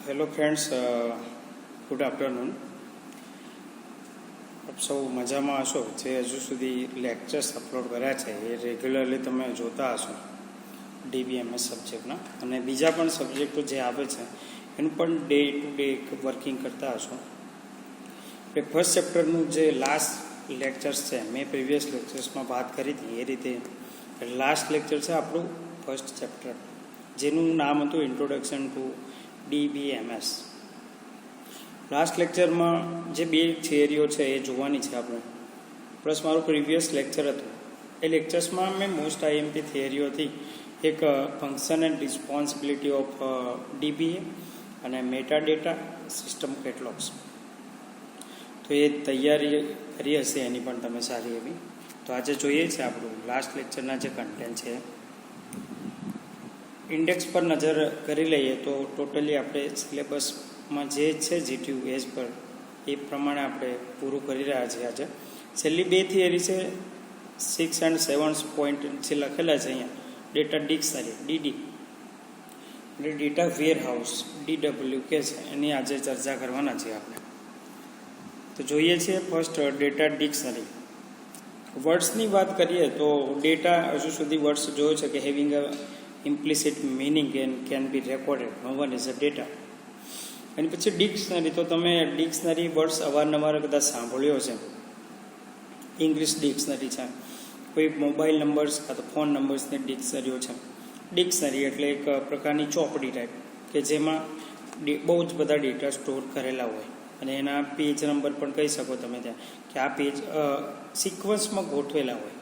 Hello friends, good afternoon. आप सौ मजा में हशो। जे हजू सुधी लेक्चर्स अपलोड कर्या छे ए रेग्युलरली तमे जोता हशो DBMS सब्जेक्टना, अने बीजा पण सब्जेक्टो जे आवे छे एनुं पण डे टू डे वर्किंग करता हशो। फर्स्ट चेप्टरनुं जे लास्ट लेक्चर्स छे मैं प्रीवियस लेक्चर्स में बात करी थी ए रीते लास्ट लेक्चर छे आपणुं फर्स्ट चेप्टर, जेनुं नाम हतुं introduction to DBMS। Last lecture में जे बे थियरीओ छे ए जोवानी छे आपणे, प्लस मारो प्रीवियस लेक्चर हतुं ए लेक्चर्स में मैं मोस्ट IMP थियरीओ थी एक function and responsibility of DBA अने मेटाडेटा सिस्टम केटलॉग्स। तो ये तैयारी करी हशे एनी पण तमे सारी एवी। तो आज जोईए छे आपणुं लास्ट लेक्चरना जे कन्टेન્ટ छे इंडेक्स पर नजर करी लईए तो टोटली आपणे सिलेबस में जे छे GTU एज पर ए प्रमाणे आपणे पूरुं करी रह्या छीए। आज छेल्ली बे थियरी छे 6 एंड 7 पॉइंट जे लखेला छे अहींया डेटा डिक्शनरी DD એટલે डेटा वेरहाउस DW के छे एनी आज चर्चा करवाना छे आपणे। तो जोईए छे फर्स्ट डेटा डिक्शनरी। वर्ड्सनी बात करिए तो डेटा हजू सुधी वर्ड्स जोयो छे के having a implicit meaning and can be recorded, no one is a data। અને પછી ડિક્શનરી તો તમે ડિક્શનરી વર્ડ્સ અવારનવાર કદાચ સાંભળ્યો છે। ઇંગ્લિશ ડિક્શનરી છે, કોઈ મોબાઈલ નંબર્સ કાં તો ફોન નંબર્સની ડિક્શનરીઓ છે। ડિક્શનરી એટલે એક પ્રકારની ચોપડી ટાઈપ કે જેમાં બહુ જ બધા ડેટા સ્ટોર કરેલા હોય અને એના પેજ નંબર પણ કહી શકો તમે ત્યાં કે આ પેજ સિક્વન્સમાં ગોઠવેલા હોય।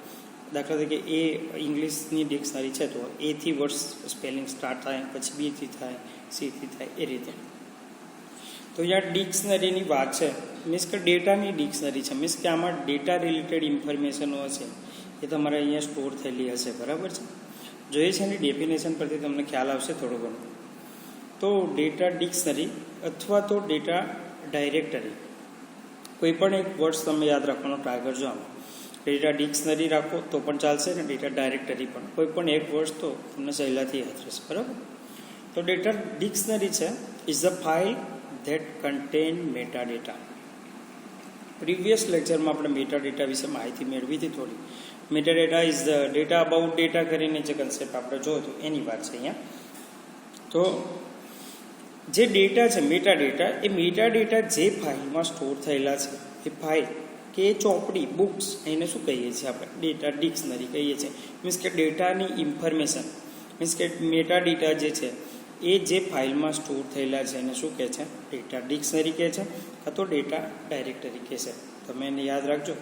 દાખલા તરીકે એ ઇંગ્લિશની ડિક્શનરી છે તો એથી વર્ડ્સ સ્પેલિંગ સ્ટાર્ટ થાય, પછી બીથી થાય, સીથી થાય, એ રીતે। તો અહીંયા ડિક્શનરીની વાત છે, મીન્સ કે ડેટાની ડિક્શનરી છે, મીન્સ કે આમાં ડેટા રિલેટેડ ઇન્ફોર્મેશનો હશે એ તમારે અહીંયા સ્ટોર થયેલી હશે, બરાબર છે। જોઈએ છે એની ડેફિનેશન પરથી તમને ખ્યાલ આવશે થોડો ઘણો। તો ડેટા ડિક્શનરી અથવા તો ડેટા ડાયરેક્ટરી, કોઈ પણ એક વર્ડ્સ તમે યાદ રાખવાનો ટ્રાય કરજો। આમાં ડેટા ડિક્શનરી રાખો તો પણ ચાલશે ને ડેટા ડાયરેક્ટરી પણ, કોઈ પણ એક વર્ડ તો તમને સહેલાથી યાદ રહેશે, બરાબર। તો ડેટા ડિક્શનરી છે is a file that contain metadata. Previous લેક્ચરમાં આપણે મેટાડેટા વિશે માહિતી મેળવી હતી થોડી। Metadata is the data about data કરીને જે કન્સેપ્ટ આપણે જોયો હતો એની વાત છે અહીંયા। તો જે ડેટા છે મેટાડેટા, એ મેટાડેટા જે ફાઇલમાં સ્ટોર થયેલા છે એ ફાઇલ કે ચોપડી બુક્સ એને શું કહીએ છીએ આપણે? ડેટા ડિક્શનરી કહીએ છીએ। મીન્સ કે ડેટાની ઇન્ફોર્મેશન, મીન્સ કે મેટાડેટા જે છે એ જે ફાઇલમાં સ્ટોર થયેલા છે એને શું કહે છે? ડેટા ડિક્શનરી કહે છે કાં તો ડેટા ડાયરેક્ટરી કહે છે। તમે એને યાદ રાખજો,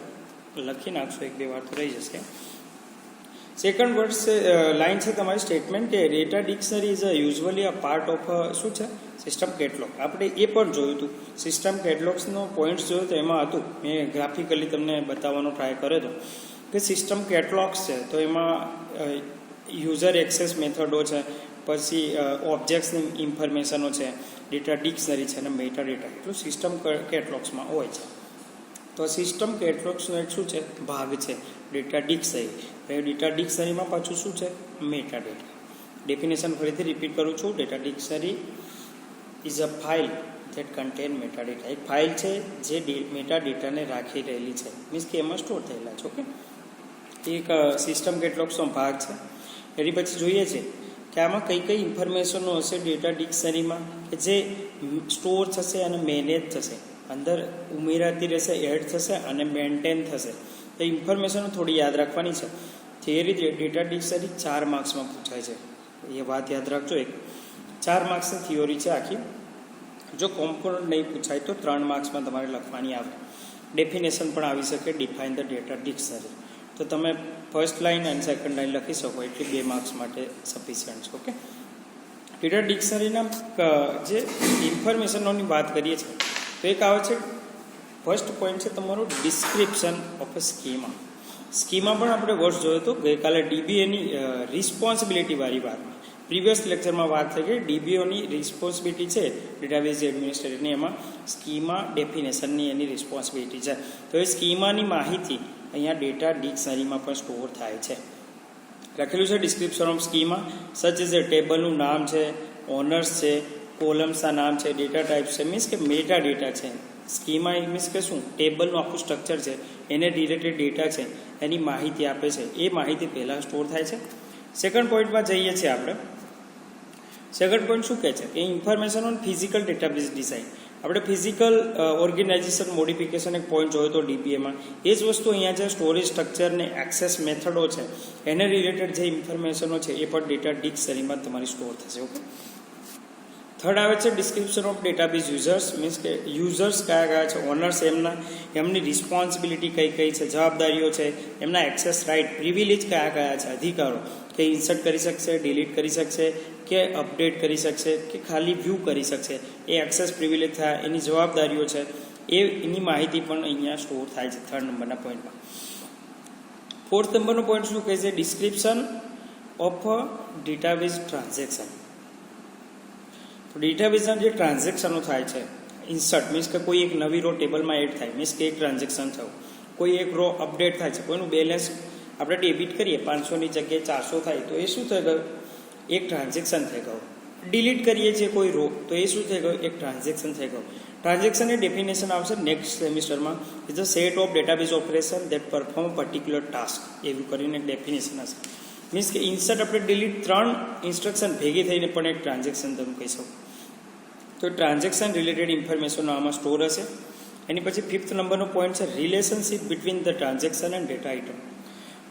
લખી નાખશો, એક બે વાર તો રહી જશે। સેકન્ડ વર્ડ છે લાઇન છે તમારી સ્ટેટમેન્ટ કે data dictionary is usually a part of શું છે? System catalogue. આપણે એ પણ જોયું હતું, સિસ્ટમ કેટલોગ્સનો પોઈન્ટ્સ જોયો તો એમાં હતું, મેં ગ્રાફિકલી તમને બતાવવાનો ટ્રાય કર્યો હતો કે સિસ્ટમ કેટલોગ્સ છે તો એમાં યુઝર એક્સેસ મેથડો છે, પછી ઓબ્જેક્ટ્સની ઇન્ફોર્મેશનો છે, ડેટા ડિક્શનરી છે અને મેટા ડેટા, એટલું સિસ્ટમ કેટલોગ્સમાં હોય છે। તો સિસ્ટમ કેટલોગ્સનો એક શું છે ભાગ છે ડેટા ડિક્શનરી। ડેટા ડિક્શનરીમાં પાછું શું છે? Meta data. ડેફિનેશન ફરીથી રિપીટ કરું છું, data dictionary is a file that contain meta data. એક ફાઇલ છે જે મેટા ડેટાને રાખી રહેલી છે, મીન્સ કે એમાં સ્ટોર થયેલા છે, ઓકે। એક સિસ્ટમ કેટલોગ્સનો ભાગ છે। એની પછી જોઈએ છે કે આમાં કઈ કઈ ઇન્ફોર્મેશનો હશે ડેટા ડિક્શનરીમાં કે જે સ્ટોર થશે અને મેનેજ થશે, અંદર ઉમેરાતી રહેશે, એડ થશે અને મેન્ટેન થશે। તો ઇન્ફોર્મેશનો થોડી યાદ રાખવાની છે। થિયરી ડેટા ડિક્શનરી 4 માર્ક્સમાં પૂછાય છે, એ વાત યાદ રાખજો। એક 4 માર્ક્સની થિયોરી છે આખી। જો કોમ્પોનન્ટ નહીં પૂછાય તો 3 માર્ક્સમાં તમારે લખવાની આવે। ડેફિનેશન પણ આવી શકે, ડિફાઇન ધ ડેટા ડિક્શનરી, તો તમે ફર્સ્ટ લાઇન અને સેકન્ડ લાઇન લખી શકો, એટલે 2 માર્ક્સ માટે સફિશિયન્ટ છે, ઓકે। ડેટા ડિક્શનરીના જે ઇન્ફોર્મેશનોની વાત કરીએ છીએ તો એક આવે છે, ફર્સ્ટ પોઈન્ટ છે તમારો description of a schema. Schema પણ આપણે વર્ષ જોયો હતો ગઈકાલે, DBAની રિસ્પોન્સિબિલિટીવાળી વાતમાં પ્રીવિયસ લેક્ચરમાં વાત થઈ ગઈ। DBOની રિસ્પોન્સિબિલિટી છે ડેટાબેઝ એડમિનિસ્ટ્રેટરની, એમાં સ્કીમા ડેફિનેશનની એની રિસ્પોન્સિબિલિટી છે। તો એ સ્કીમાની માહિતી અહીંયા ડેટા ડિક્શનરીમાં પણ સ્ટોર થાય છે। લખેલું છે ડિસ્ક્રિપ્શન ઓફ સ્કીમા સચ ઇઝ એ ટેબલનું નામ છે, ઓનર્સ છે, કોલમ્સના નામ છે, ડેટા ટાઈપ છે, મીન્સ કે મેટા ડેટા છે. સ્કીમા મીન્સ કે શું, ટેબલનું આખું સ્ટ્રક્ચર છે, એને રિલેટેડ ડેટા છે, એની માહિતી આપે છે. એ માહિતી પહેલાં સ્ટોર થાય છે. સેકન્ડ પોઈન્ટમાં જઈએ છીએ આપણે. સેકન્ડ પોઈન્ટ શું કહે છે કે information on physical database design. આપણે ફિઝિકલ ઓર્ગેનાઇઝેશન મોડિફિકેશન એક પોઈન્ટ જોયો હતો ડીબીએમાં. એ જ વસ્તુ અહીંયા છે. સ્ટોરેજ સ્ટ્રક્ચર ને એક્સેસ મેથડો છે, એને રિલેટેડ જે ઇન્ફોર્મેશનો છે એ પણ ડેટા ડિક્શનરીમાં તમારી સ્ટોર થશે. ઓકે. થર્ડ આવે છે description of database users. Means કે યુઝર્સ કયા છે, ઓનર્સ એમની રિસ્પોન્સિબિલિટી કઈ છે, જવાબદારીઓ છે, એમના એક્સેસ રાઇટ, પ્રિવિલેજ કયા છે, અધિકારો કે ઇન્સર્ટ કરી શકશે, ડિલીટ કરી શકશે, કે અપડેટ કરી શકશે, કે ખાલી વ્યૂ કરી શકશે, એ એક્સેસ પ્રિવિલેજ થાય, એની જવાબદારીઓ છે, એની માહિતી પણ અહીંયા સ્ટોર થાય છે થર્ડ નંબરના પોઈન્ટમાં. ફોર્થ નંબરનો પોઈન્ટ શું કહે છે? Description of database transaction. ડેટાબેઝના જે ટ્રાન્ઝેક્શનો થાય છે, ઇન્સર્ટ મીન્સ કે કોઈ એક નવી રો ટેબલમાં એડ થાય, મીન્સ કે એક ટ્રાન્ઝેક્શન થયું, કોઈ એક રો અપડેટ થાય છે, કોઈનું બેલેન્સ આપણે ડેબિટ કરીએ 500ની જગ્યાએ 400 થાય તો એ શું થઈ ગયું? એક ટ્રાન્ઝેક્શન થઈ ગયું. ડિલીટ કરીએ છીએ કોઈ રો તો એ શું થઈ ગયું? એક ટ્રાન્ઝેક્શન થઈ ગયું. ટ્રાન્ઝેક્શનની ડેફિનેશન આવશે નેક્સ્ટ સેમિસ્ટરમાં. Is a set of database operation that perform particular task. એવું કરીને એક ડેફિનેશન હશે. મીન્સ કે ઇન્સર્ટ આપણે ડિલીટ 3 ઇન્સ્ટ્રક્શન ભેગી થઈને પણ એક ટ્રાન્ઝેક્શન તમે કહી શકો. તો ટ્રાન્ઝેક્શન રિલેટેડ ઇન્ફોર્મેશન આમાં સ્ટોર હશે. એની પછી ફિફ્થ નંબરનો પોઈન્ટ છે relationship between the transaction and data item.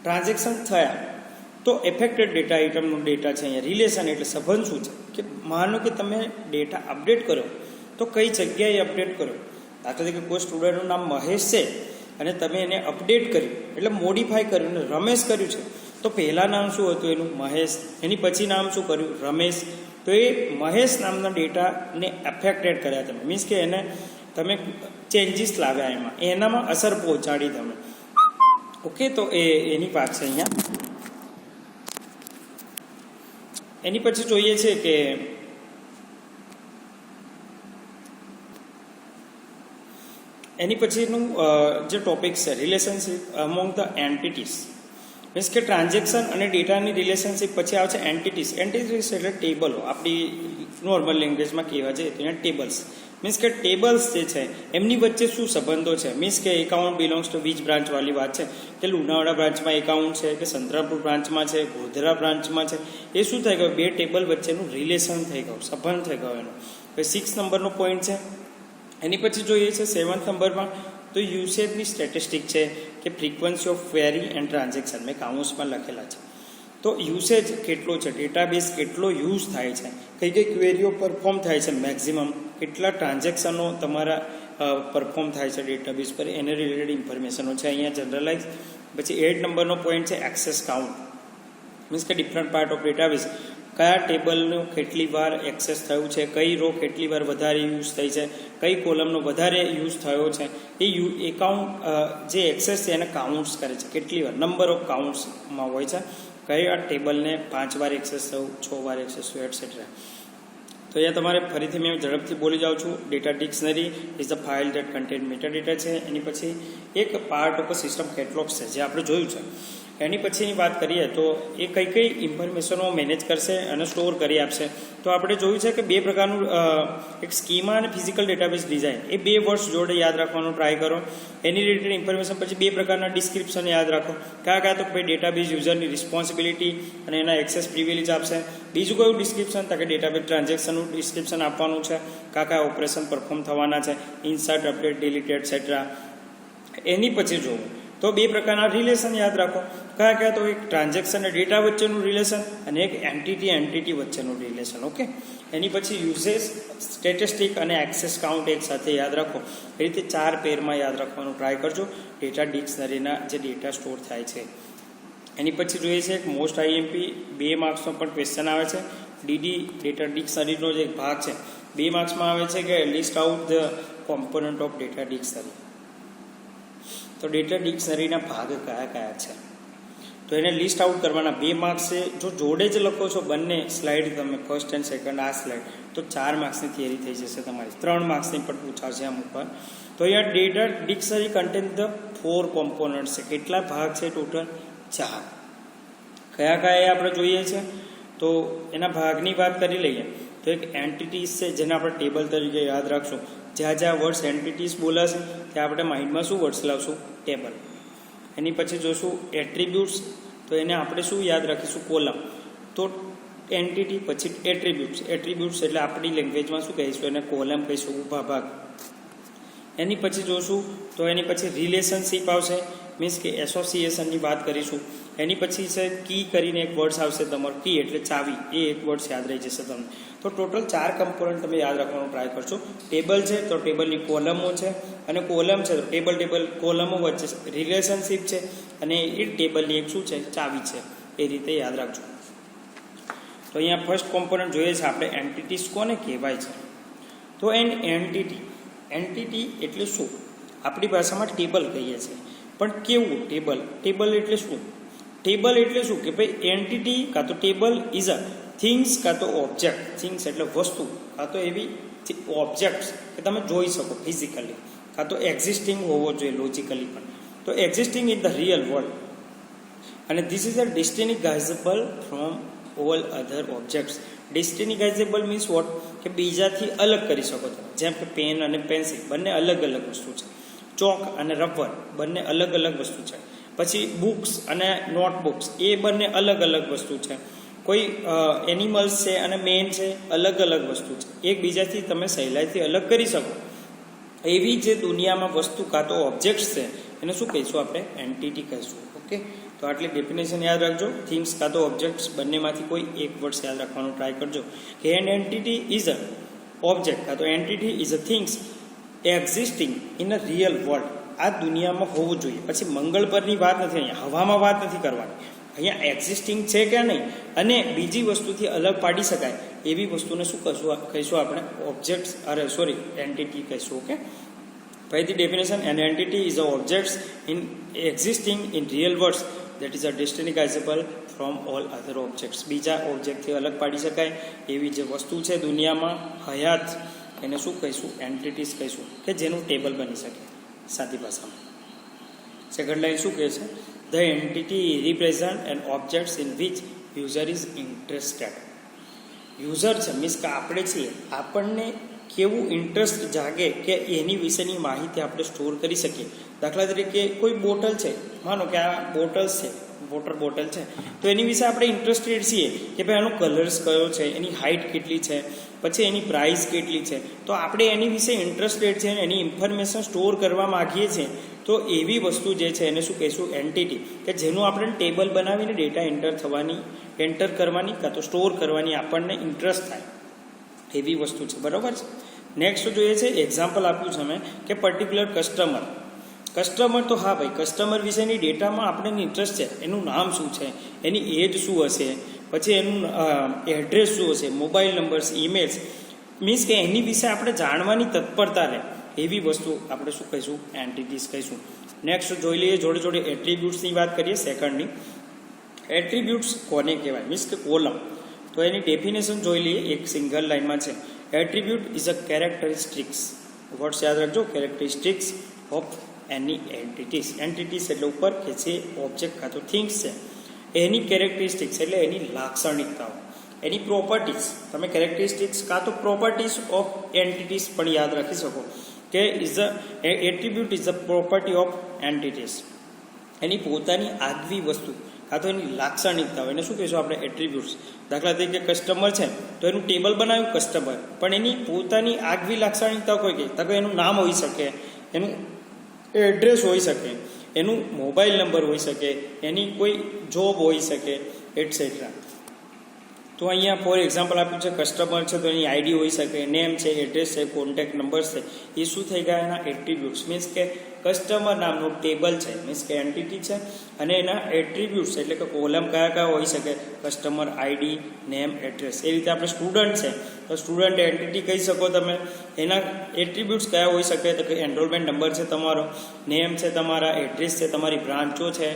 Transaction થયા તો એફેક્ટેડ ડેટા આઇટમનો ડેટા છે અહીંયા. રિલેશન એટલે સંબંધ શું છે કે માનો કે તમે ડેટા અપડેટ કરો તો કઈ જગ્યાએ અપડેટ કરો. દાખલા તરીકે કોઈ સ્ટુડન્ટનું નામ મહેશ છે અને તમે એને અપડેટ કર્યું એટલે મોડિફાઈ કર્યું અને રમેશ કર્યું છે, તો પહેલાં નામ શું હતું એનું? મહેશ. એની પછી નામ શું કર્યું? રમેશ. તો એ મહેશ નામના ડેટાને એફેક્ટેડ કર્યા તમે, મીન્સ કે એને તમે ચેન્જીસ લાવ્યા, એનામાં અસર પહોંચાડી તમે. ઓકે. તો એની વાત છે અહીંયા. એની પછી જોઈએ છે કે એની પછીનું જે ટોપિક છે relationship among the entities. Means કે ટ્રાન્ઝેક્શન અને ડેટાની રિલેશનશિપ પછી આવે છે એન્ટિટીઝ. એન્ટિટીઝ એટલે ટેબલો. આપણી નોર્મલ લેંગ્વેજમાં કહેવા જઈએ તો અહીંયા ટેબલ્સ. મીન્સ કે ટેબલ્સ જે છે એમની વચ્ચે શું સંબંધો છે. મીન્સ કે account belongs to witch branch વાળી વાત છે કે લુણાવાડા બ્રાન્ચમાં એકાઉન્ટ છે કે સંતરામપુર બ્રાન્ચમાં છે, ગોધરા બ્રાન્ચમાં છે. એ શું થઈ ગયું? બે ટેબલ વચ્ચેનું રિલેશન થઈ ગયું, સંબંધ થઈ ગયો એનો. હવે 6 નંબરનો પોઈન્ટ છે. એની પછી જોઈએ છે 7th નંબરમાં તો યુસેજની સ્ટેટિસ્ટિક છે કે frequency of query and transaction. મેં કાઉન્સમાં લખેલા છે. તો યુસેજ કેટલો છે, ડેટાબેઝ કેટલો યુઝ થાય છે, કઈ કઈ ક્વેરીઓ પરફોર્મ થાય છે, મેક્ઝિમમ કેટલા ટ્રાન્ઝેક્શનો તમારા પરફોર્મ થાય છે ડેટાબેઝ પર, એને રિલેટેડ ઇન્ફોર્મેશનો છે અહીંયા જનરલાઇઝ. પછી 8 નંબરનો પોઈન્ટ છે એક્સેસ કાઉન્ટ. મીન્સ કે ડિફરન્ટ પાર્ટ ઓફ ડેટાબેઝ, કયા ટેબલનું કેટલી વાર એક્સેસ થયું છે, કઈ રો કેટલી વાર વધારે યુઝ થઈ છે, કઈ કોલમનો વધારે યુઝ થયો છે. એ એકાઉન્ટ જે એક્સેસ છે એને કાઉન્ટ્સ કરે છે, કેટલી વાર, નંબર ઓફ કાઉન્ટ્સમાં હોય છે. કયા ટેબલને 5 વાર એક્સેસ થયું, 6 વાર એક્સેસ થયું, એટસેટ્રા. તો અહીંયા તમારે ફરીથી મેં ઝડપથી બોલી જાઉં છું. Data dictionary is the file date content meta data છે. એની પછી એક પાર્ટ ઓફ સિસ્ટમ કેટલોગ્સ છે જે આપણે જોયું છે. એની પછીની વાત કરીએ તો એ કઈ કઈ ઇન્ફોર્મેશનો મેનેજ કરશે અને સ્ટોર કરી આપશે. તો આપણે જોયું છે કે 2 પ્રકારનું એક સ્કીમા અને ફિઝિકલ ડેટાબેઝ ડિઝાઇન, એ 2 વર્ડ્સ જોડે યાદ રાખવાનું ટ્રાય કરો. એની રિલેટેડ ઇન્ફોર્મેશન પછી 2 પ્રકારના ડિસ્ક્રિપ્શન યાદ રાખો. કયા તો ભાઈ ડેટાબેઝ યુઝરની રિસ્પોન્સિબિલિટી અને એના એક્સેસ પ્રિવિલેજ આપશે. બીજું કયું ડિસ્ક્રિપ્શન? તો કે ડેટાબેઝ ટ્રાન્ઝેક્શનનું ડિસ્ક્રિપ્શન આપવાનું છે, કયા ઓપરેશન પરફોર્મ થવાના છે, ઇન્સર્ટ, અપડેટ, ડિલીટ એટસેટ્રા. એની પછી જોવું તો 2 પ્રકારના રિલેશન યાદ રાખો. કયા તો એક ટ્રાન્ઝેક્શન અને ડેટા વચ્ચેનું રિલેશન અને એક એન્ટિટી વચ્ચેનું રિલેશન. ઓકે. એની પછી યુઝેસ, સ્ટેટિસ્ટિક અને એક્સેસ કાઉન્ટ એક સાથે યાદ રાખો. એ રીતે 4 પેરમાં યાદ રાખવાનું ટ્રાય કરજો ડેટા ડિક્શનરીના જે ડેટા સ્ટોર થાય છે. એની પછી જોઈએ છે એક મોસ્ટ આઈએમપી 2 માર્ક્સનો પણ ક્વેશ્ચન આવે છે. ડીડી ડેટા ડિક્શનરીનો જે એક ભાગ છે 2 માર્ક્સમાં આવે છે કે list out the component of data dictionary. તો ડેટા ડિક્શનરીના ભાગ કયા છે તો એને લિસ્ટ આઉટ કરવાના. 2 માર્ક્સ છે. જો જોડે જ લખો છો બંને સ્લાઇડ તમે, ફર્સ્ટ એન્ડ સેકન્ડ આ સ્લાઇડ, તો 4 માર્ક્સની થિયરી થઈ જશે તમારી. 3 માર્ક્સની પણ પૂછાશે અમુક વાર. તો અહીંયા data dictionary contain the 4 component છે. કેટલા ભાગ છે ટોટલ? 4. કયા એ આપણે જોઈએ છે. તો એના ભાગની વાત કરી લઈએ તો એક એન્ટિટીઝ છે જેને આપણે ટેબલ તરીકે યાદ રાખશું. જ્યાં જ્યાં વર્ડ્સ એન્ટિટીઝ બોલાશે ત્યાં આપણે માઇન્ડમાં શું વર્ડ્સ લાવશું? ટેબલ. એની પછી જોશું એટ્રીબ્યુટ્સ, તો એને આપણે શું યાદ રાખીશું? કોલમ. તો એન્ટિટી પછી એટ્રીબ્યુટ્સ. એટ્રીબ્યુટ્સ એટલે આપણી લેંગ્વેજમાં શું કહીશું? એને કોલમ કહીશું, ઊભા ભાગ. એની પછી જોશું તો એની પછી રિલેશનશીપ આવશે, મીન્સ કે એસોસિએશનની વાત કરીશું. એની પછી છે કી કરીને એક વર્ડ્સ આવશે તમારો, કી એટલે ચાવી, એ એક વર્ડ્સ યાદ રહી જશે તમને. તો ટોટલ 4 કમ્પોનન્ટ તમે યાદ રાખવાનો ટ્રાય કરશો. ટેબલ છે તો ટેબલની કોલમો છે, અને કોલમ છે તો ટેબલ કોલમો વચ્ચે રિલેશનશીપ છે, અને એ ટેબલની એક શું છે? ચાવી છે. એ રીતે યાદ રાખજો. તો અહીંયા ફર્સ્ટ કોમ્પોનન્ટ જોઈએ છે આપણે, એન્ટિટીઝ કોને કહેવાય છે? તો એન્ટિટી એટલે શું? આપણી ભાષામાં ટેબલ કહીએ છીએ, પણ કેવું ટેબલ? ટેબલ એટલે શું? ટેબલ એટલે શું કે ભાઈ એન્ટિટી કાં તો ટેબલ ઇઝ અ થિંગ્સ કાં તો ઓબ્જેક્ટ. થિંગ્સ એટલે વસ્તુ, કાં તો એવી ઓબ્જેક્ટ્સ કે તમે જોઈ શકો ફિઝિકલી, કાં તો એક્ઝિસ્ટિંગ હોવો જોઈએ લોજિકલી પણ. તો existing in the real world, અને this is a distinguishable from all other objects. Distinguishable means what? કે બીજાથી અલગ કરી શકો તમે. જેમ કે પેન અને પેન્સિલ બંને અલગ અલગ વસ્તુ છે. ચોક અને રબર બંને અલગ અલગ વસ્તુ છે. પછી બુક્સ અને નોટબુક્સ એ બંને અલગ અલગ વસ્તુ છે. કોઈ એનિમલ્સ છે અને મેન છે, અલગ અલગ વસ્તુ છે. એકબીજાથી તમે સહેલાઈથી અલગ કરી શકો એવી જે દુનિયામાં વસ્તુ કાં તો ઓબ્જેક્ટ્સ છે એને શું કહીશું? આપણે એન્ટિટી કહીશું. ઓકે, તો આટલી ડેફિનેશન યાદ રાખજો. થિંગ્સ કાં તો ઓબ્જેક્ટ્સ બંનેમાંથી કોઈ એક વર્ડ્સ યાદ રાખવાનો ટ્રાય કરજો. કે an entity is a object કાં તો entity is a things existing in a real world. આ દુનિયામાં હોવું જોઈએ. પછી મંગળ પરની વાત નથી, અહીંયા હવામાં વાત નથી કરવાની. અહીંયા એક્ઝિસ્ટિંગ છે કે નહીં અને બીજી વસ્તુથી અલગ પાડી શકાય એવી વસ્તુને શું કહીશું આપણે? ઓબ્જેક્ટ્સ, એન્ટિટી કહીશું. ઓકે, પહેલી definition, an entity is a objects in existing in real world that is a distinguishable from all other objects. બીજા ઓબ્જેક્ટથી અલગ પાડી શકાય એવી જે વસ્તુ છે દુનિયામાં હયાત, એને શું કહીશું? એન્ટિટીઝ કહીશું, કે જેનું ટેબલ બની શકે સાદી ભાષામાં. સેકન્ડ લાઈન શું કહે છે? The entity represent an objects in which user is interested. User છે મીન્સ કે આપણે છીએ, આપણને કેવું ઇન્ટરેસ્ટ જાગે કે એની વિશેની માહિતી આપણે સ્ટોર કરી શકીએ. દાખલા તરીકે કોઈ બોટલ છે, માનો કે આ બોટલ્સ છે, વોટર બોટલ છે, તો એની વિશે આપણે ઇન્ટરેસ્ટેડ છીએ કે ભાઈ આનો કલર્સ કયો છે, એની હાઇટ કેટલી છે, પછી એની પ્રાઇસ કેટલી છે. તો આપણે એની વિશે ઇન્ટરેસ્ટેડ છે, એની ઇન્ફોર્મેશન સ્ટોર કરવા માગીએ છીએ. તો એવી વસ્તુ જે છે એને શું કહીશું? એન્ટિટી. કે જેનું આપણે ટેબલ બનાવીને ડેટા એન્ટર કરવાની કાં તો સ્ટોર કરવાની આપણને ઇન્ટરેસ્ટ થાય એવી વસ્તુ છે. બરાબર છે. નેક્સ્ટ જોઈએ છે, એક્ઝામ્પલ આપ્યું છે મેં કે પર્ટિક્યુલર કસ્ટમર. તો હા ભાઈ, કસ્ટમર વિશેની ડેટામાં આપણને ઇન્ટરેસ્ટ છે. એનું નામ શું છે, એની એજ શું હશે, પછી એનું એડ્રેસ શું હશે, મોબાઈલ નંબર્સ, ઈમેલ્સ, મીન્સ કે એની વિશે આપણે જાણવાની તત્પરતા રહે એવી વસ્તુ આપણે શું કહીશું? એન્ટિટીઝ કહીશું. નેક્સ્ટ જોઈ લઈએ, જોડે જોડે એટ્રીબ્યુટ્સની વાત કરીએ. સેકન્ડની એટ્રીબ્યુટ્સ કોને કહેવાય? મીન્સ કે કોલમ. તો એની ડેફિનેશન જોઈ લઈએ, એક સિંગલ લાઇનમાં છે. Attribute is a characteristics. Words યાદ રાખજો, કેરેક્ટરિસ્ટિક્સ ઓફ એની એન્ટિટીઝ એટલે ઉપર કે જે ઓબ્જેક્ટ કાં તો થિંગ્સ છે એની કેરેક્ટરિસ્ટિક્સ એટલે એની લાક્ષણિકતાઓ, એની પ્રોપર્ટીઝ. તમે કેરેક્ટરિસ્ટિક્સ કાં તો પ્રોપર્ટીઝ ઓફ એન્ટિટીઝ પણ યાદ રાખી શકો કે attribute is a property of entities. એની પોતાની આગવી વસ્તુ કાં તો એની લાક્ષણિકતાઓ, એને શું કહીશું આપણે? એટ્રીબ્યુટ્સ. દાખલા તરીકે કસ્ટમર છે તો એનું ટેબલ બનાવ્યું કસ્ટમર, પણ એની પોતાની આગવી લાક્ષણિકતાઓ કોઈ કહે તો એનું નામ હોઈ શકે, એનું એડ્રેસ હોઈ શકે, એનું મોબાઈલ નંબર હોઈ શકે, એની કોઈ જોબ હોઈ શકે, એટસેટ્રા. તો અહીંયા ફોર એક્ઝામ્પલ આપ્યું છે, કસ્ટમર છે તો એની આઈડી હોઈ શકે, નેમ છે, એડ્રેસ છે, કોન્ટેક્ટ નંબર્સ છે. એ શું થઈ ગયા? એના એટ્રીબ્યુટ્સ. મીન્સ કે કસ્ટમર નામનું ટેબલ છે, મીન્સ કે એન્ટિટી છે, અને એના એટ્રીબ્યુટ્સ એટલે કે કોલમ કયા હોઈ શકે? Customer, ID, name, address. એ રીતે આપણે સ્ટુડન્ટ છે તો સ્ટુડન્ટ એન્ટિટી કહી શકો તમે. એના એટ્રીબ્યુટ્સ કયા હોઈ શકે? તો કે એનરોલમેન્ટ નંબર છે તમારો, નેમ છે તમારા, એડ્રેસ છે, તમારી બ્રાન્ચો છે.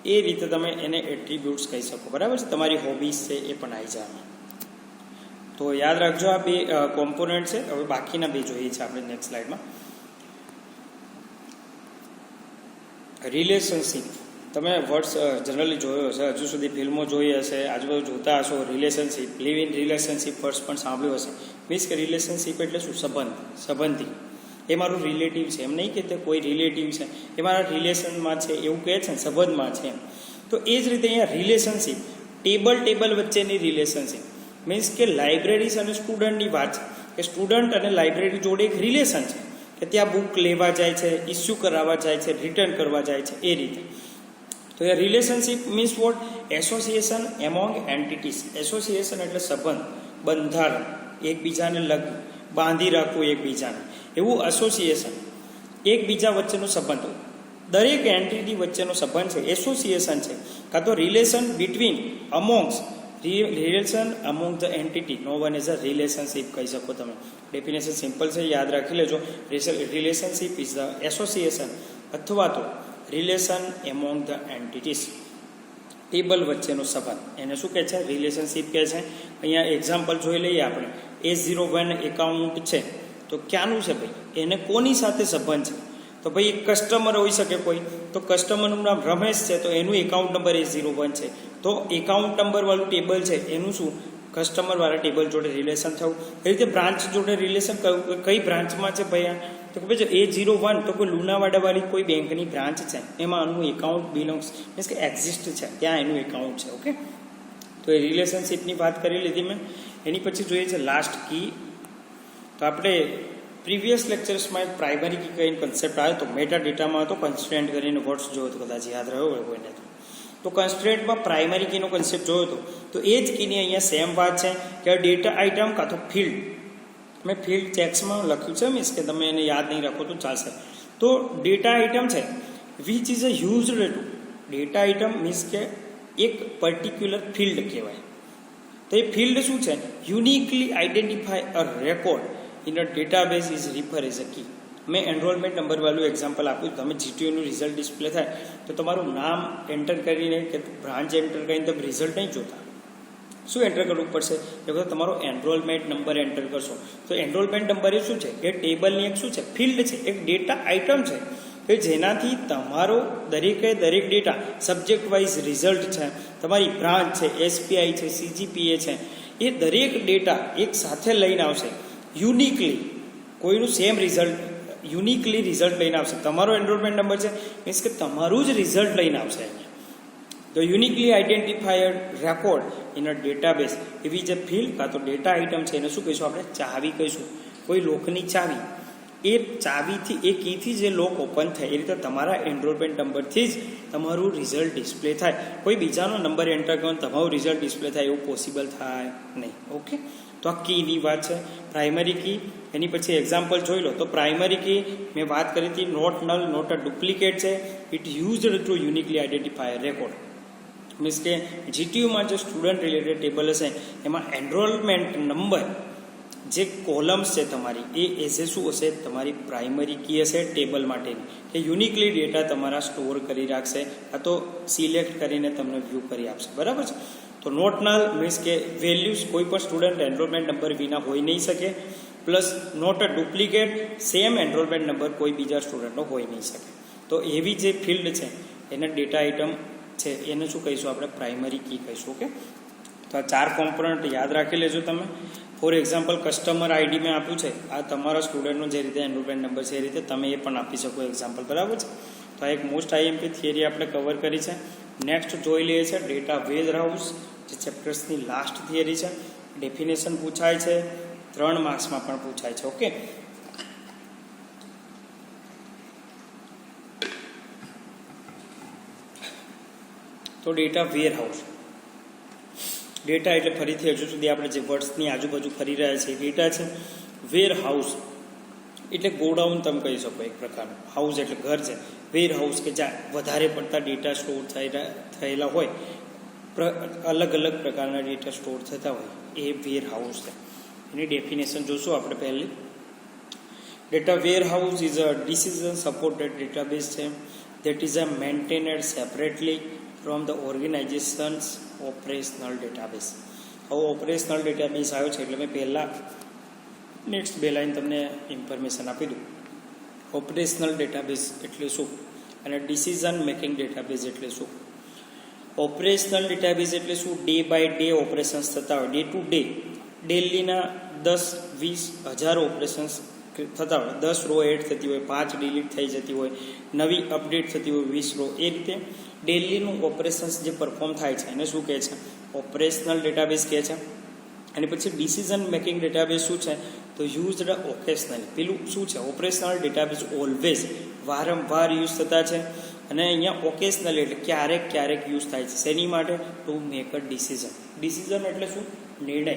એ રીતે તમે એને એટ્રીબ્યુટ્સ કહી શકો. બરાબર છે. તમારી હોબીઝ છે એ પણ આવી જાય. તો યાદ રાખજો, આ બે કોમ્પોનન્ટ છે. હવે બાકીના બે જોઈએ છે આપણે નેક્સ્ટ સ્લાઇડમાં. રિલેશનશીપ. તમે વર્ડ્સ જનરલી જોયો હશે, હજુ સુધી ફિલ્મો જોઈ હશે, આજુબાજુ જોતા હશો. Relationship, live in relationship words પણ સાંભળ્યું હશે. મીન્સ કે રિલેશનશીપ એટલે શું? સંબંધ, સંબંધી. એ મારું રિલેટિવ છે, એમ નહીં કે તે કોઈ રિલેટિવ છે, એ મારા રિલેશનમાં છે એવું કહે છે ને, સંબંધમાં છે એમ. તો એ જ રીતે અહીંયા રિલેશનશીપ, ટેબલ વચ્ચેની રિલેશનશીપ. મીન્સ કે લાઇબ્રેરીસ અને સ્ટુડન્ટની વાત છે કે સ્ટુડન્ટ અને લાઇબ્રેરી જોડે એક રિલેશન છે કે ત્યાં બુક લેવા જાય છે, ઇસ્યુ કરાવવા જાય છે, રિટર્ન કરવા જાય છે, એ રીતે. તો એ relationship means what? Association among entities. Association એટલે સંબંધ, બંધારણ, એકબીજાને બાંધી રાખવું એકબીજાને, એવું એસોસિએશન, એકબીજા વચ્ચેનો સંબંધ. દરેક એન્ટિટી વચ્ચેનો સંબંધ છે એસોસિએશન છે, કાં તો relation between amongst, relation among the entity. No one is a relationship કહી શકો તમે. ડેફિનેશન સિમ્પલ છે, યાદ રાખી લેજો. રિલેશનશીપ ઇઝ ધ એસોસિએશન અથવા તો relation among the entities, table વચ્ચેનો સંબંધ. એને શું કહે છે? રિલેશનશીપ કહે છે. અહીંયા એક્ઝામ્પલ જોઈ લઈએ આપણે. A01 એકાઉન્ટ છે, તો ક્યાંનું છે ભાઈ? એને કોની સાથે સંબંધ છે? તો ભાઈ એક કસ્ટમર હોઈ શકે કોઈ, તો કસ્ટમરનું નામ રમેશ છે, તો એનું એકાઉન્ટ નંબર A01 છે. તો એકાઉન્ટ નંબરવાળું ટેબલ છે એનું શું? કસ્ટમરવાળા ટેબલ જોડે રિલેશન થવું. એ રીતે બ્રાન્ચ જોડે રિલેશન કયું? કઈ બ્રાન્ચમાં છે ભાઈ? તો કે ભાઈ A01 તો કોઈ લુણાવાડાવાળી કોઈ બેંકની બ્રાન્ચ છે, એમાં આનું એકાઉન્ટ બિલોંગ્સ, મીન્સ કે એક્ઝિસ્ટ છે, ત્યાં એનું એકાઉન્ટ છે. ઓકે, તો એ રિલેશનશીપની વાત કરી લીધી મેં. એની પછી જોઈએ છે લાસ્ટ કી. તો આપણે પ્રીવિયસ લેક્ચર્સમાં એક પ્રાઇમરી કી કહીને કન્સેપ્ટ આવ્યો તો મેટા ડેટામાં હતો, કન્સ્ટ્રેન્ટ કરીને વર્ડ્સ જોયો તો કદાચ યાદ રહ્યો હોય કોઈને. તો કન્સ્ટ્રેન્ટમાં પ્રાઇમરી કીનો કન્સેપ્ટ જોયો હતો. તો એ જ કીની અહીંયા સેમ વાત છે કે ડેટા આઇટમ કાં તો ફિલ્ડ. મેં ફિલ્ડ ચેક્સમાં લખ્યું છે, મીન્સ કે તમે એને યાદ નહીં રાખો તો ચાલશે. તો ડેટા આઇટમ છે which is a used to. Data item means કે એક પર્ટિક્યુલર ફિલ્ડ કહેવાય. તો એ ફિલ્ડ શું છે? Uniquely identify a record in a database is refer as a key. મેં એનરોલમેન્ટ નંબરવાળું એક્ઝામ્પલ આપ્યું. તમે જીટીયુનું રિઝલ્ટ ડિસ્પ્લે થાય તો તમારું નામ એન્ટર કરીને કે બ્રાન્ચ એન્ટર કરીને તમે રિઝલ્ટ નહીં જોતા. શું એન્ટર કરવું પડશે? એ બધા તમારો એનરોલમેન્ટ નંબર એન્ટર કરશો. તો એનરોલમેન્ટ નંબર એ શું છે? એ ટેબલની એક શું છે? ફિલ્ડ છે, એક ડેટા આઇટમ છે કે જેનાથી તમારો દરેકે દરેક ડેટા સબ્જેક્ટ વાઇઝ રિઝલ્ટ છે, તમારી બ્રાન્ચ છે, એસપીઆઈ છે, સીજીપીએ છે, એ દરેક ડેટા એક સાથે લઈને આવશે. યુનિકલી કોઈનું સેમ રિઝલ્ટ યુનિકલી રિઝલ્ટ લઈને આવશે. તમારો એનરોલમેન્ટ નંબર છે મીન્સ કે તમારું જ રિઝલ્ટ લઈને આવશે. તો uniquely identified record in a database, એવી જે ફિલ્ડ કાં તો ડેટા આઇટમ છે એને શું કહીશું આપણે? ચાવી કહીશું. કોઈ લોકની ચાવી, એ ચાવીથી, એ કીથી જે લોક ઓપન થાય, એ રીતે તમારા એનરોલમેન્ટ નંબરથી જ તમારું રિઝલ્ટ ડિસ્પ્લે થાય. કોઈ બીજાનો નંબર એન્ટર કરો તમારું રિઝલ્ટ ડિસ્પ્લે થાય એવું પોસિબલ થાય નહીં. ઓકે, તો આ કીની વાત છે, પ્રાઇમરી કી. એની પછી એક્ઝામ્પલ જોઈ લો. તો પ્રાઇમરી કી મેં વાત કરી હતી, not null, not a duplicate છે. It used to uniquely identify record. Means કે જીટીયુમાં જે સ્ટુડન્ટ રિલેટેડ ટેબલ હશે એમાં એનરોલમેન્ટ નંબર જે કોલમ્સ છે તમારી, એ એઝ એ શું હશે? તમારી પ્રાઇમરી કી હશે ટેબલ માટેની, કે યુનિકલી ડેટા તમારા સ્ટોર કરી રાખશે, આ તો સિલેક્ટ કરીને તમને વ્યૂ કરી આપશે. બરાબર છે? તો નોટ નલ મીન્સ કે વેલ્યુઝ કોઈ પણ સ્ટુડન્ટ એનરોલમેન્ટ નંબર વિના હોઈ નહીં શકે. Plus not a duplicate, same enrolment number કોઈ બીજા સ્ટુડન્ટનો હોઈ નહીં શકે. તો એવી જે ફિલ્ડ છે એને ડેટા આઇટમ છે એને શું કહીશું આપણે? પ્રાઇમરી કી કહીશું. ઓકે, તો આ 4 કોમ્પોનન્ટ યાદ રાખી લેજો તમે. ફોર એક્ઝામ્પલ કસ્ટમર આઈડી મેં આપ્યું છે, આ તમારા સ્ટુડન્ટનો જે રીતે એનરોલમેન્ટ નંબર છે એ રીતે તમે એ પણ આપી શકો એક્ઝામ્પલ. બરાબર છે? તો આ એક મોસ્ટ આઈએમપી થિયરી આપણે કવર કરી છે. નેક્સ્ટ જોઈ લઈએ છે ડેટા વેરહાઉસ, જે ચેપ્ટર્સની લાસ્ટ થિયરી છે. ડેફિનેશન પૂછાય છે, 3 માર્ક્સમાં પણ પૂછાય છે. ઓકે, તો ડેટા વેરહાઉસ. ડેટા એટલે ફરીથી હજુ સુધી આપણે જે વર્ડ્સની આજુબાજુ ફરી રહ્યા છે એ ડેટા છે. વેરહાઉસ એટલે ગોડાઉન તમે કહી શકો એક પ્રકારનું. હાઉસ એટલે ઘર છે. વેરહાઉસ કે જ્યાં વધારે પડતા ડેટા સ્ટોર થયેલા હોય, અલગ અલગ પ્રકારના ડેટા સ્ટોર થતા હોય, એ વેરહાઉસ છે. એની ડેફિનેશન જોશું આપણે પહેલી. Data warehouse is a decision supported database છે that is a maintained separately from the organization's operational database. હવે ઓપરેશનલ ડેટાબેઝ આવ્યો છે એટલે મેં પહેલાં નેક્સ્ટ 2 લાઈન તમને ઇન્ફોર્મેશન આપી દઉં. ઓપરેશનલ ડેટાબેઝ એટલે શું? અને ડિસિઝન મેકિંગ ડેટાબેઝ એટલે શું? ઓપરેશનલ ડેટાબેઝ એટલે શું? ડે બાય ડે ઓપરેશન્સ થતા હોય, ડે ટુ ડે, ડેલીના 10-20,000 ઓપરેશન્સ થતા હોય, 10 રો એડ થતી હોય, 5 ડિલીટ થઈ જતી હોય, નવી અપડેટ થતી હોય 20 રો, એ રીતે ડેલીનું ઓપરેશન્સ જે પરફોર્મ થાય છે એને શું કહે છે? ઓપરેશનલ ડેટાબેઝ કહે છે. અને પછી ડિસિઝન મેકિંગ ડેટાબેઝ શું છે? તો યુઝડ ઓકેશનલી. પેલું શું છે? ઓપરેશનલ ડેટાબેઝ ઓલવેઝ, વારંવાર યુઝ થતા છે, અને અહીંયા ઓકેશનલી એટલે ક્યારેક ક્યારેક યુઝ થાય છે. શેની માટે? To make a decision. Decision એટલે શું? નિર્ણય.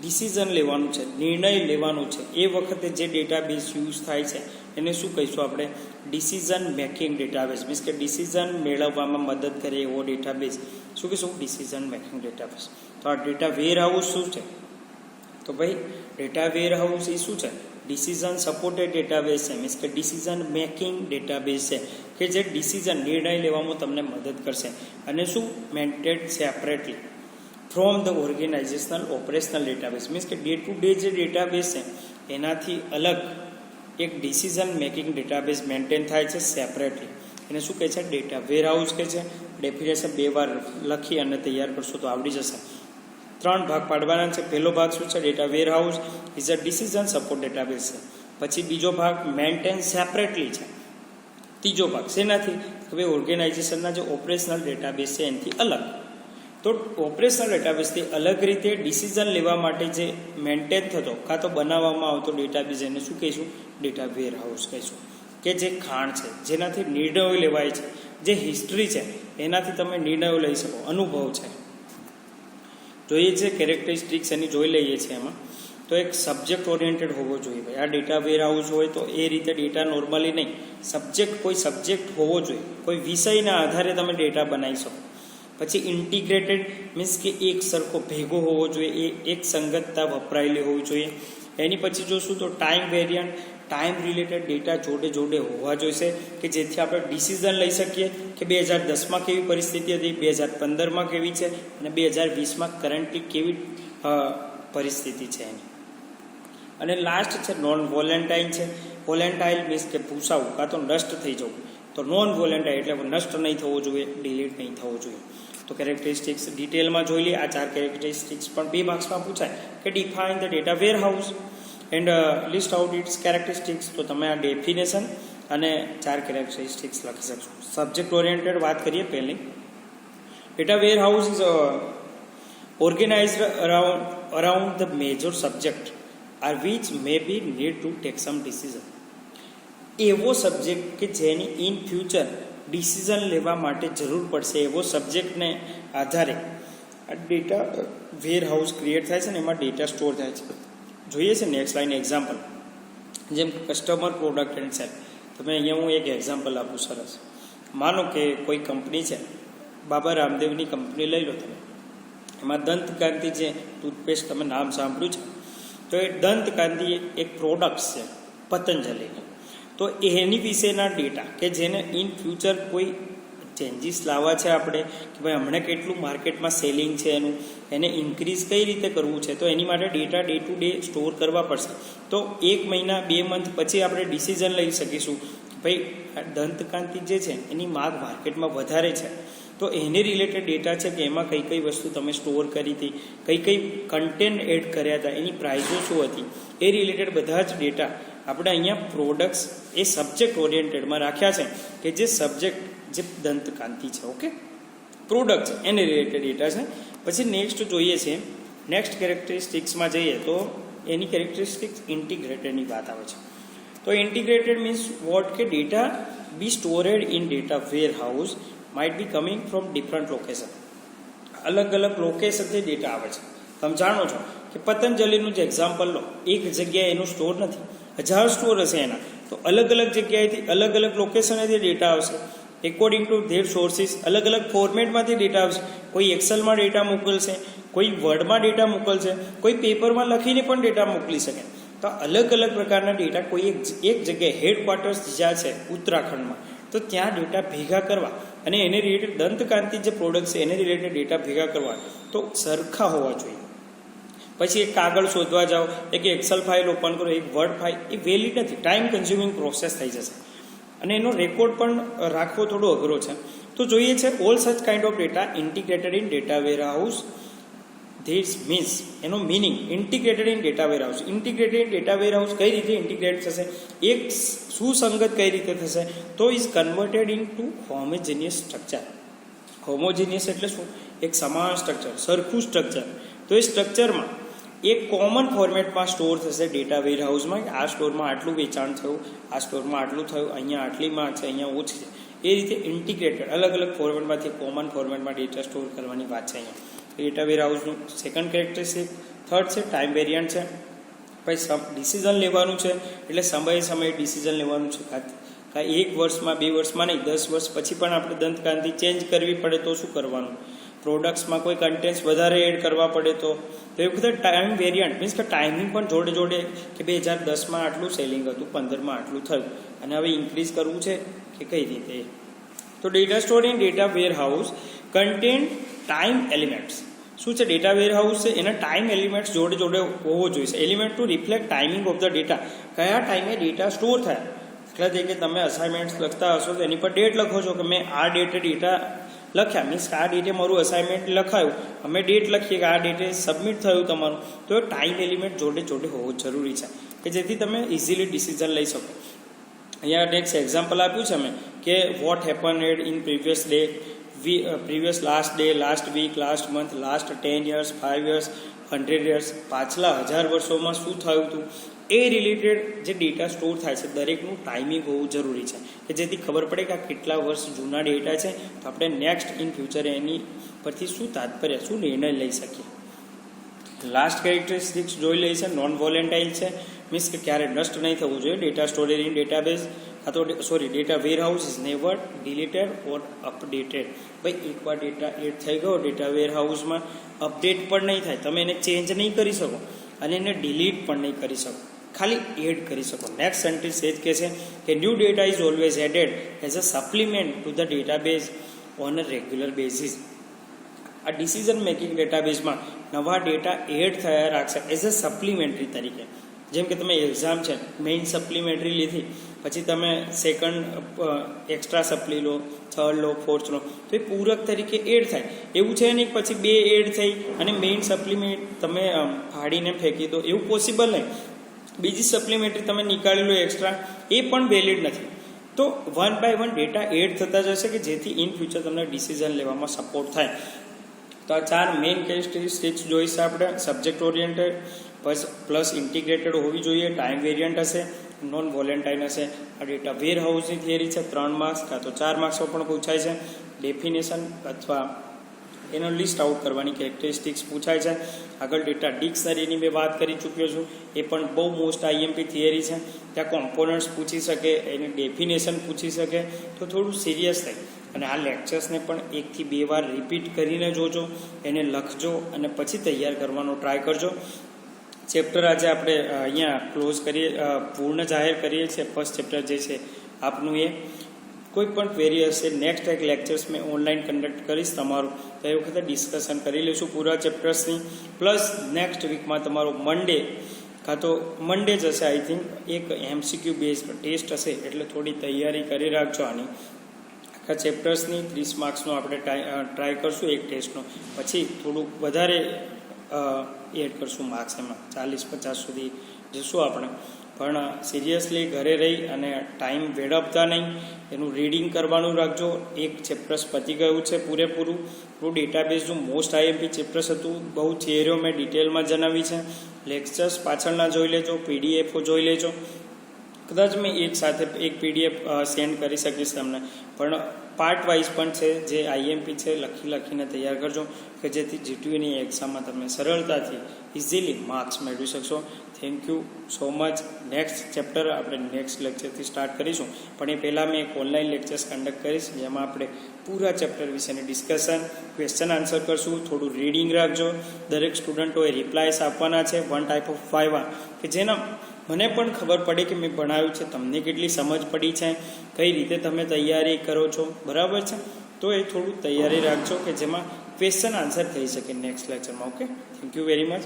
ડિસિઝન લેવાનું છે, નિર્ણય લેવાનું છે, એ વખતે જે ડેટાબેઝ યુઝ થાય છે એને શું કહીશું આપણે? Decision making database. મીન્સ કે ડિસિઝન મેળવવામાં મદદ કરે એવો ડેટાબેઝ શું કહીશું? Decision making database. તો આ ડેટા વેર હાઉસ શું છે? તો ભાઈ ડેટા વેર હાઉસ એ શું છે? ડિસિઝન સપોર્ટેડ ડેટાબેઝ છે. મીન્સ કે ડિસિઝન મેકિંગ ડેટાબેઝ છે કે જે ડિસિઝન નિર્ણય લેવામાં તમને મદદ કરશે. અને શું? Maintained separately from the organisational operational database. Means કે ડે ટુ ડે જે ડેટાબેઝ છે એનાથી અલગ એક ડિસિઝન મેકિંગ ડેટાબેઝ મેન્ટેન થાય છે સેપરેટલી. એને શું કહે છે? ડેટા વેર હાઉસ કહે છે. ડેફિનેશન 2 વાર લખી અને તૈયાર કરશો તો આવડી જશે. 3 ભાગ પાડવાના છે. પહેલો ભાગ શું છે? Data warehouse is a decision support database છે. પછી બીજો ભાગ મેન્ટેન સેપરેટલી છે. ત્રીજો ભાગ શેનાથી? હવે ઓર્ગેનાઇઝેશનના જે ઓપરેશનલ ડેટાબેઝ છે એનાથી અલગ. તો ઓપરેશનલ ડેટાબેઝથી અલગ રીતે ડિસિઝન લેવા માટે જે મેન્ટેન થતો કાં તો બનાવવામાં આવતો ડેટાબેઝ એને શું કહીશું? ડેટા વેર હાઉસ કહીશું. કે જે ખાણ છે, જેનાથી નિર્ણયો લેવાય છે, જે હિસ્ટ્રી છે એનાથી તમે નિર્ણયો લઈ શકો, અનુભવ છે. જોઈએ છે કેરેક્ટરિસ્ટિક્સ એની જોઈ લઈએ છીએ એમાં. તો એક સબ્જેક્ટ ઓરિએન્ટેડ હોવો જોઈએ ભાઈ. આ ડેટા વેર હાઉસ હોય તો એ રીતે ડેટા નોર્મલી નહીં, કોઈ સબ્જેક્ટ હોવો જોઈએ, કોઈ વિષયના આધારે તમે ડેટા બનાવી શકો. પછી ઇન્ટિગ્રેટેડ મીન્સ કે એક સરખો ભેગો હોવો જોઈએ, એ એક સંગતતા વપરાયેલી હોવી જોઈએ. એની પછી જોશું તો time variant, time related data જોડે જોડે હોવા જોઈશે કે જેથી આપણે ડિસિઝન લઈ શકીએ કે 2010માં કેવી પરિસ્થિતિ હતી, 2015માં કેવી છે, અને 2020માં કરન્ટલી કેવી પરિસ્થિતિ છે એની. અને લાસ્ટ છે નોન વોલેન્ટાઇલ છે. વોલેન્ટાઇલ મીન્સ કે ભૂસાવું કાં તો નષ્ટ થઈ જવું. તો નોન વોલેન્ટાઇલ એટલે નષ્ટ નહીં થવું જોઈએ, ડિલીટ નહીં થવું જોઈએ. તો કેરેક્ટરિસ્ટિક્સ ડિટેલમાં જોઈ લઈએ. આ 4 કેરેક્ટરિસ્ટિક્સ પણ 2 માર્ક્સમાં પૂછાય કે define the data warehouse and list out its characteristics. તો તમે આ ડેફિનેશન અને 4 કેરેક્ટરિસ્ટિક્સ લખી શકશો. સબ્જેક્ટ ઓરિએન્ટેડ વાત કરીએ પહેલી. Data warehouse is organised around the major subject are which may be need to take some decision. એવો સબ્જેક્ટ કે જેની ઇન ફ્યુચર ડિસિઝન લેવા માટે જરૂર પડશે એવો સબ્જેક્ટને આધારે આ ડેટા વેર હાઉસ ક્રિએટ થાય છે ને એમાં ડેટા સ્ટોર થાય છે. જોઈએ છે નેક્સ્ટ લાઈન એક્ઝામ્પલ. જેમ કસ્ટમર, પ્રોડક્ટ એન્ડ સેલ. તમે અહીંયા હું એક એક્ઝામ્પલ આપું સરસ. માનો કે કોઈ કંપની છે, બાબા રામદેવની કંપની લઈ લો તમે. એમાં દંતકાંતિ જે ટૂથપેસ્ટ તમે નામ સાંભળ્યું છે, તો એ દંતકાંતિ એક પ્રોડક્ટ છે પતંજલિની. તો એની વિશેના ડેટા કે જેને ઇન ફ્યુચર કોઈ ચેન્જીસ લાવવા છે આપણે કે ભાઈ હમણાં કેટલું માર્કેટમાં સેલિંગ છે એનું, એને ઇન્ક્રીઝ કઈ રીતે કરવું છે, તો એની માટે data day to day store કરવા પડશે. તો 1 મહિના 2 મંથ પછી આપણે ડિસિઝન લઈ શકીશું ભાઈ દંતકાંતિ જે છે એની માંગ માર્કેટમાં વધારે છે, તો એને રિલેટેડ ડેટા છે કે એમાં કઈ કઈ વસ્તુ તમે સ્ટોર કરી હતી, કઈ કઈ કન્ટેન્ટ એડ કર્યા હતા, એની પ્રાઇઝો શું હતી, એ રિલેટેડ બધા જ ડેટા આપણે અહીંયા પ્રોડક્ટ્સ એ સબ્જેક્ટ ઓરિએન્ટેડમાં રાખ્યા છે કે જે સબ્જેક્ટ જે દંતકાંતિ છે. ઓકે, પ્રોડક્ટ છે એને રિલેટેડ ડેટા છે. પછી નેક્સ્ટ જોઈએ છે, નેક્સ્ટ કેરેક્ટરિસ્ટિક્સમાં જઈએ તો એની કેરેક્ટરિસ્ટિક્સ ઇન્ટિગ્રેટેડની વાત આવે છે. તો ઇન્ટિગ્રેટેડ મીન્સ વોટ કે data be stored in data warehouse might be coming from different location. અલગ અલગ લોકેશનથી ડેટા આવે છે. તમે જાણો છો કે પતંજલિનું જે એક્ઝામ્પલ લો, એક જગ્યાએ એનું સ્ટોર નથી, 1000 સ્ટોર હશે એના, તો અલગ અલગ જગ્યાએથી અલગ અલગ લોકેશનેથી ડેટા આવશે. એકોર્ડિંગ ટુ ધેર સોર્સિસ અલગ અલગ ફોર્મેટમાંથી ડેટા આવશે. કોઈ એક્સેલમાં ડેટા મોકલશે, કોઈ વર્ડમાં ડેટા મોકલશે, કોઈ પેપરમાં લખીને પણ ડેટા મોકલી શકે. તો અલગ અલગ પ્રકારના ડેટા કોઈ એક જગ્યાએ હેડક્વાર્ટર્સ જ્યાં છે ઉત્તરાખંડમાં, તો ત્યાં ડેટા ભેગા કરવા અને એને રિલેટેડ દંતકાંતિ જે પ્રોડક્ટ છે એને રિલેટેડ ડેટા ભેગા કરવા તો સરખા હોવા જોઈએ. પછી એક કાગળ શોધવા જાઓ, એક એક્સેલ ફાઇલ ઓપન કરો, એક વર્ડ ફાઇલ, એ વેલિડ નથી, ટાઈમ કન્ઝ્યુમિંગ પ્રોસેસ થઈ જશે. અને એનો રેકોર્ડ પણ રાખવો થોડો અઘરો છે. તો જોઈએ છે all such kind of data integrated in data warehouse. This means એનો meaning integrated in data warehouse. Integrated in data warehouse કઈ રીતે ઇન્ટિગ્રેટ થશે, એક સુસંગત કઈ રીતે થશે, તો is converted into homogeneous structure. Homogeneous એટલે શું, એક સમાન સ્ટ્રક્ચર, સરખું સ્ટ્રક્ચર. તો એ સ્ટ્રક્ચરમાં એક કોમન ફોર્મેટમાં સ્ટોર થશે ડેટા વેરહાઉસમાં. આ સ્ટોરમાં આટલું વેચાણ થયું, આ સ્ટોરમાં આટલું થયું, અહીંયા આટલી માંગ છે, અહીંયા ઓછી છે. એ રીતે ઇન્ટિગ્રેટેડ અલગ અલગ ફોર્મેટમાંથી કોમન ફોર્મેટમાં ડેટા સ્ટોર કરવાની વાત છે અહીંયા. ડેટા વેરહાઉસનું સેકન્ડ કેરેક્ટરિસ્ટિક. થર્ડ છે ટાઈમ વેરિયન્ટ છે. પછી ડિસિઝન લેવાનું છે એટલે સમયે ડિસિઝન લેવાનું છે. કાંઈ 1 વર્ષમાં 2 વર્ષમાં નહીં, 10 વર્ષ પછી પણ આપણે દંતકાંતિ ચેન્જ કરવી પડે તો શું કરવાનું, પ્રોડક્ટ્સમાં કોઈ કન્ટેન્ટ્સ વધારે એડ કરવા પડે તો એ વખતે ટાઈમ વેરિયન્ટ મીન્સ કે ટાઈમિંગ પણ જોડે જોડે કે 2010માં આટલું સેલિંગ હતું, 15માં આટલું થયું અને હવે ઇન્ક્રીઝ કરવું છે કે કઈ રીતે. તો data store in data warehouse contain time elements. શું છે ડેટા વેરહાઉસ છે એના ટાઈમ એલિમેન્ટ્સ જોડે જોડે હોવો જોઈએ. Element to reflect timing of the data. કયા ટાઈમે ડેટા સ્ટોર થાય. દાખલા તરીકે તમે અસાઇનમેન્ટ્સ લખતા હશો તો એની પર ડેટ લખો છો કે મેં આ ડેટે ડેટા લખ્યા, મીન્સ આ ડેટે મારું અસાઇનમેન્ટ લખાયું, અમે ડેટ લખીએ કે આ ડેટે સબમિટ થયું તમારું. તો એ ટાઈમ એલિમેન્ટ જોડે જોડે હોવો જરૂરી છે કે જેથી તમે ઇઝીલી ડિસિઝન લઈ શકો. અહીંયા નેક્સ્ટ એક્ઝામ્પલ આપ્યું છે મેં કે what happened in previous day, previous last day, last week, last month, last 10 years, 5 years, 100 years, પાછલા 1000 વર્ષોમાં શું થયું હતું. એ રિલેટેડ જે ડેટા સ્ટોર થાય છે દરેકનું ટાઈમિંગ હોવું જરૂરી છે કે જેથી ખબર પડે કે આ કેટલા વર્ષ જૂના ડેટા છે, તો આપણે નેક્સ્ટ ઇન ફ્યુચર એની પરથી શું તાત્પર્ય, શું નિર્ણય લઈ શકીએ. લાસ્ટ કેરેક્ટરિસ્ટિક્સ જોઈ લઈ છે. નોન વોલેન્ટાઇલ છે, મીન્સ કે ક્યારે નષ્ટ નહીં થવું જોઈએ. Data storage in database data warehouse is never deleted or updated. ભાઈ એકવાર ડેટા એડ થઈ ગયો ડેટા વેરહાઉસમાં, અપડેટ પણ નહીં થાય, તમે એને ચેન્જ નહીં કરી શકો અને એને ડિલીટ પણ નહીં કરી શકો, ખાલી એડ કરી શકો. નેક્સ્ટ સેન્ટેન્સ એ જ કહે છે કે new data is always added as a supplement to the database on a regular basis. આ ડિસિઝન મેકિંગ ડેટાબેઝમાં નવા ડેટા એડ થયા રાખશે એઝ અ સપ્લિમેન્ટરી તરીકે. જેમ કે તમે એક્ઝામ છે, મેઇન સપ્લિમેન્ટરી લીધી, પછી તમે સેકન્ડ એક્સ્ટ્રા સપ્લી લો, થર્ડ લો, ફોર્થ લો, તો એ પૂરક તરીકે એડ થાય. એવું છે નહીં પછી 2 એડ થઈ અને મેઇન સપ્લિમેન્ટ તમે ફાડીને ફેંકી દો, એવું પોસિબલ નહીં. બીજી સપ્લિમેન્ટરી તમે નીકાળી લો એક્સ્ટ્રા, એ પણ વેલિડ નથી. તો 1 by 1 ડેટા એડ થતા જશે કે જેથી ઇન ફ્યુચર તમને ડિસિઝન લેવામાં સપોર્ટ થાય. તો આ 4 મેઇન કેરેક્ટરિસ્ટિક્સ જોઈશે આપણે. સબ્જેક્ટ ઓરિએન્ટેડ પ્લસ ઇન્ટિગ્રેટેડ હોવી જોઈએ, ટાઈમ વેરિયન્ટ હશે, નોન વોલેન્ટાઇલ હશે. આ ડેટા વેર હાઉસની થિયરી છે, 3 માર્ક્સ કાં તો 4 માર્ક્સમાં પણ પૂછાય છે. ડેફિનેશન અથવા એનો લિસ્ટ આઉટ કરવાની કેરેક્ટરિસ્ટિક્સ પૂછાય છે. આગળ ડેટા ડિક્શનરીની મેં વાત કરી ચૂક્યો છું, એ પણ બહુ મોસ્ટ આઈએમપી થિયરી છે. ત્યાં કોમ્પોનન્ટ્સ પૂછી શકે, એની ડેફિનેશન પૂછી શકે, તો થોડું સિરિયસ થાય. અને આ લેક્ચર્સને પણ 1 થી 2 વાર રિપીટ કરીને જોજો, એને લખજો અને પછી તૈયાર કરવાનો ટ્રાય કરજો. ચેપ્ટર આજે આપણે અહીંયા ક્લોઝ કરીએ, પૂર્ણ જાહેર કરીએ છીએ. ફર્સ્ટ ચેપ્ટર જે છે આપનું એ. કોઈ પણ ક્વેરી હશે નેક્સ્ટ એક લેક્ચર્સ મેં ઓનલાઈન કન્ડક્ટ કરીશ તમારું, તો એ વખતે ડિસ્કશન કરી લઈશું પૂરા ચેપ્ટર્સની. પ્લસ નેક્સ્ટ વીકમાં તમારો મંડે કાં તો મંડે જ હશે આઈ થિંક, એક MCQ બેઝ ટેસ્ટ હશે, એટલે થોડી તૈયારી કરી રાખજો આની. આખા ચેપ્ટર્સની 30 માર્ક્સનો આપણે ટ્રાય કરશું એક ટેસ્ટનો, પછી થોડુંક વધારે એડ કરશું માર્ક્સ, એમાં 40-50 સુધી જશું આપણે. પણ સિરિયસલી ઘરે રહી અને ટાઈમ વેડફતા નહીં, એનું રીડિંગ કરવાનું રાખજો. એક ચેપ્ટર્સ પતી ગયું છે પૂરેપૂરું. આપણું ડેટાબેઝનું મોસ્ટ આઈએમપી ચેપ્ટર્સ હતું, બહુ થિયરીઓ મેં ડિટેલમાં જણાવી છે. લેક્ચર્સ પાછળના જોઈ લેજો, PDF જોઈ લેજો. કદાચ મેં એક સાથે એક PDF સેન્ડ કરી શકીશ તમને, પણ પાર્ટ વાઇઝ પણ છે જે આઈએમપી છે, લખીને તૈયાર કરજો કે જેથી GTUની એક્ઝામમાં તમે સરળતાથી ઇઝીલી માર્ક્સ મેળવી શકશો. Thank you so much. Next chapter આપણે નેક્સ્ટ લેક્ચરથી સ્ટાર્ટ કરીશું, પણ એ પહેલાં મેં એક ઓનલાઈન લેક્ચર્સ કન્ડક્ટ કરીશ જેમાં આપણે પૂરા ચેપ્ટર વિશેની ડિસ્કશન, ક્વેશ્ચન આન્સર કરશું. થોડું રીડિંગ રાખજો. દરેક સ્ટુડન્ટોએ રિપ્લાયસ આપવાના છે 1 type of 5 કે જેના મને પણ ખબર પડે કે મેં ભણાવ્યું છે, તમને કેટલી સમજ પડી છે, કઈ રીતે તમે તૈયારી કરો છો, બરાબર છે. તો એ થોડું તૈયારી રાખજો કે જેમાં ક્વેશ્ચન આન્સર થઈ શકે નેક્સ્ટ લેક્ચરમાં. Okay, thank you very much.